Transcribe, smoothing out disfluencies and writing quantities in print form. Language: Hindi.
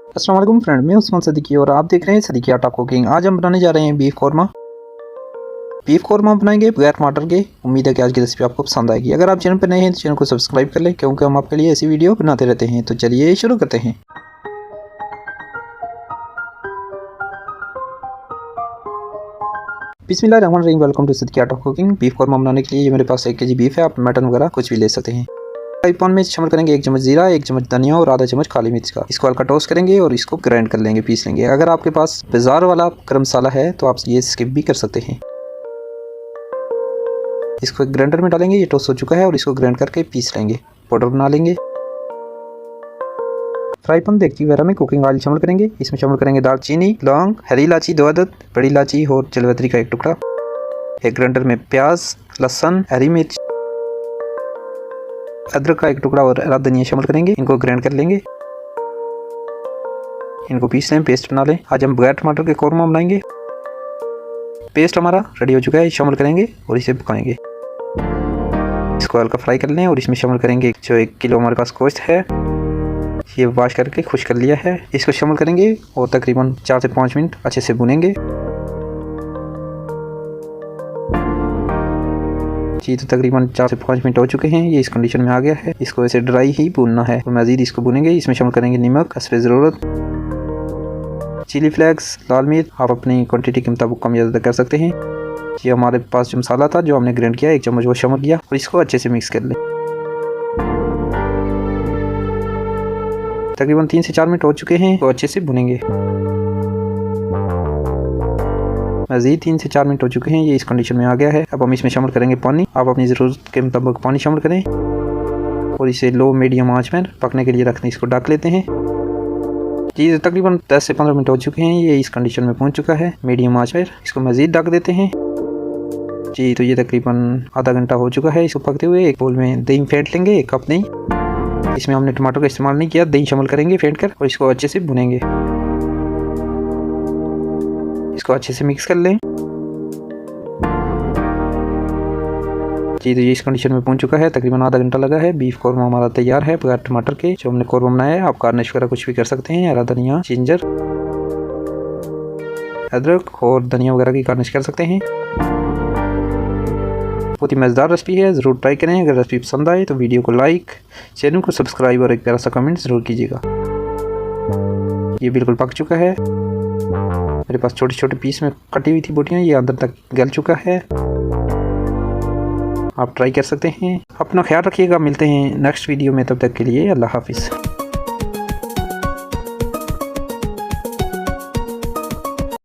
अस्सलाम वालेकुम फ्रेंड, मैं उस्मान सदीकी और आप देख रहे हैं सदीकी आटा कुकिंग। आज हम बनाने जा रहे हैं बीफ कौरमा। बीफ कौरमा बनाएंगे बगैर टमाटर के। उम्मीद है कि आज की रेसिपी आपको पसंद आएगी। अगर आप चैनल पर नए हैं तो चैनल को सब्सक्राइब कर लें, क्योंकि हम आपके लिए ऐसी वीडियो बनाते रहते हैं। तो चलिए शुरू करते हैं। बिस्मिल्लाहिर्रहमानिर्रहीम, वेलकम टू सदीकी आटा कुकिंग। बीफ कौरमा बनाने के लिए मेरे पास 1 kg बीफ है। आप मटन वगैरह कुछ भी ले सकते हैं। फ्राई पैन में शामिल करेंगे 1 चम्मच जीरा, 1 चम्मच धनिया और आधा चम्मच काली मिर्च का। इसको हल्का टोस्ट करेंगे और इसको ग्राइंड कर लेंगे, पीस लेंगे। अगर आपके पास बाजार वाला गरम मसाला है तो आप ये स्किप भी कर सकते हैं। इसको ग्राइंडर में डालेंगे। ये टोस्ट हो चुका है और इसको ग्राइंड करके पीस लेंगे, पाउडर बना लेंगे। फ्राई पैन देगची वगैरह में कुकिंग ऑयल शामिल करेंगे। इसमें शामिल करेंगे दालचीनी, लौंग, हरी इलायची 2 अदद, बड़ी इलायची और जलवतरी का 1 टुकड़ा। एक ग्राइंडर में प्याज, लहसुन, हरी मिर्च, अदरक का 1 टुकड़ा और हरा धनिया शामिल करेंगे। इनको ग्राइंड कर लेंगे, इनको पीस लें, पेस्ट बना लें। आज हम बगैर टमाटर के कौरमा बनाएंगे। पेस्ट हमारा रेडी हो चुका है, शामिल करेंगे और इसे पकाएंगे। इसको हल्का फ्राई कर लें और इसमें शामिल करेंगे जो 1 किलो हमारे पास गोश्त है, ये वॉश करके खुश कर लिया है। इसको शामिल करेंगे और तकरीबन 4 से 5 मिनट अच्छे से भुनेंगे। जी तो तकरीबन 4 से 5 मिनट हो चुके हैं, ये इस कंडीशन में आ गया है। इसको ऐसे ड्राई ही भूनना है, तो मज़ीद इसको भुनेंगे। इसमें शामिल करेंगे नमक हस्बे ज़रूरत, चिली फ्लेक्स, लाल मिर्च। आप अपनी क्वांटिटी के मुताबिक कम ज़्यादा कर सकते हैं। ये हमारे पास जो मसाला था जो हमने ग्राइंड किया 1 चम्मच वो शामिल किया और इसको अच्छे से मिक्स कर लें। तकरीबन 3 से 4 मिनट हो चुके हैं, तो अच्छे से भुनेंगे। मज़ीद 3 से 4 मिनट हो चुके हैं, ये इस कंडीशन में आ गया है। अब हम इसमें शामिल करेंगे पानी। आप अपनी ज़रूरत के मुताबिक पानी शामिल करें और इसे लो मीडियम आंच में पकने के लिए रखने। इसको ढक लेते हैं। जी तकरीबन 10 से 15 मिनट हो चुके हैं, ये इस कंडीशन में पहुंच चुका है मीडियम आंच पर। इसको मज़ीद ढक देते हैं। जी तो ये तकरीबन आधा घंटा हो चुका है इसको पकते हुए। एक बोल में दही फेंट लेंगे, 1 कप दही। इसमें हमने टमाटर का इस्तेमाल नहीं किया, दही शामिल करेंगे फेंट कर और इसको अच्छे से भुनेंगे। इसको अच्छे से मिक्स कर लें। जी तो ये इस कंडीशन में पहुंच चुका है, तकरीबन आधा घंटा लगा है। बीफ कौरमा हमारा तैयार है बगैर टमाटर के, जो हमने कौरमा बनाया है। आप गार्निश वगैरह कुछ भी कर सकते हैं, हरा धनिया, जिंजर, अदरक और धनिया वगैरह की गार्निश कर सकते हैं। बहुत ही मज़ेदार रेसिपी है, ज़रूर ट्राई करें। अगर रेसिपी पसंद आए तो वीडियो को लाइक, चैनल को सब्सक्राइब और एक प्यारा सा कमेंट ज़रूर कीजिएगा। ये बिल्कुल पक चुका है। मेरे पास छोटे छोटे पीस में कटी हुई थी बोटियाँ, ये अंदर तक गल चुका है। आप ट्राई कर सकते हैं। अपना ख्याल रखिएगा, मिलते हैं नेक्स्ट वीडियो में। तब तक के लिए अल्लाह हाफिज़।